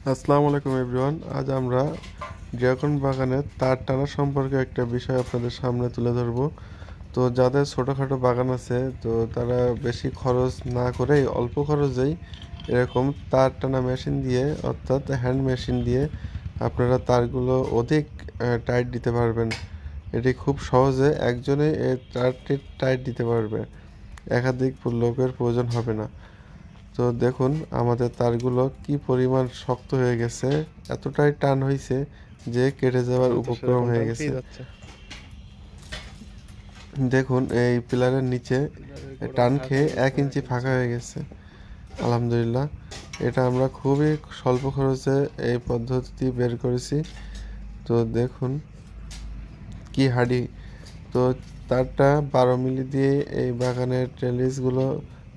আসসালামু আলাইকুম এভরিওয়ান। আজ আমরা ড্রাগন বাগানের তার টানা সম্পর্কে একটা বিষয় আপনাদের সামনে তুলে ধরব। তো যাদের ছোটোখাটো বাগান আছে তো তারা বেশি খরচ না করেই অল্প খরচেই এরকম তার টানা মেশিন দিয়ে অর্থাৎ হ্যান্ড মেশিন দিয়ে আপনারা তারগুলো অধিক টাইট দিতে পারবেন। এটি খুব সহজে একজনে এই তারটি টাইট দিতে পারবে, একাধিক লোকের প্রয়োজন হবে না। তো দেখুন আমাদের তারগুলো কি পরিমাণ শক্ত হয়ে গেছে, এতটাই টান হয়েছে যে কেটে যাওয়ার উপক্রম হয়ে গেছে। দেখুন এই পিলারের নিচে টান খেয়ে 1 ইঞ্চি ফাঁকা হয়ে গেছে। আলহামদুলিল্লাহ, এটা আমরা খুবই স্বল্প খরচে এই পদ্ধতি বের করেছি। তো দেখুন কি হাঁড়ি। তো তারটা 12 মিলি দিয়ে এই বাগানের ট্রেলিসগুলো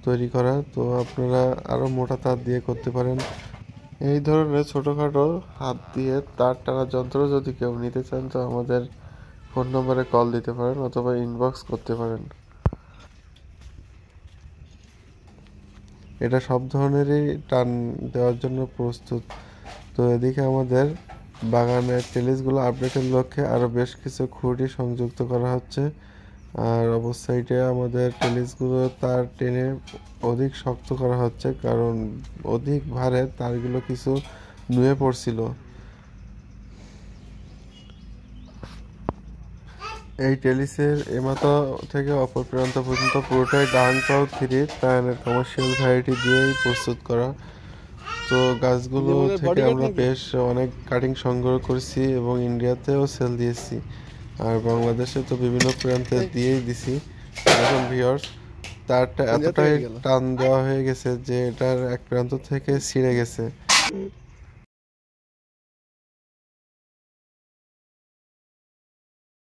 তৈরি করা। তো আপনারা আরও মোটা তার দিয়ে করতে পারেন। এই ধরনের ছোটোখাটো হাত দিয়ে তার টানা যন্ত্র যদি কেউ নিতে চান তো আমাদের ফোন নম্বরে কল দিতে পারেন অথবা ইনবক্স করতে পারেন। এটা সব ধরনেরই টান দেওয়ার জন্য প্রস্তুত। তো এদিকে আমাদের বাগানের টেলিসগুলো আপডেটের লক্ষ্যে আরও বেশ কিছু খুঁটি সংযুক্ত করা হচ্ছে। আর অবশ্যইটা আমাদের টেলিসগুলো তার টেনে অধিক শক্ত করা হচ্ছে, কারণ অধিক ভারে তারগুলো কিছু নুয়ে পড়ছিল। এই টেলিসের এমাথা থেকে অপর প্রান্ত পর্যন্ত পুরোটাই ডাংকাও 3 প্ল্যানের কমার্শিয়াল ভ্যারাইটি দিয়েই প্রস্তুত করা। তো গাছগুলো থেকে আমরা বেশ অনেক কাটিং সংগ্রহ করেছি এবং ইন্ডিয়াতেও সেল দিয়েছি, আর বাংলাদেশে তো বিভিন্ন প্রান্তে দিয়েই দিছি। এখন ভিউয়ার্স তারটা এতটাই টান দেওয়া হয়ে গেছে যে এটার এক প্রান্ত থেকে ছিঁড়ে গেছে।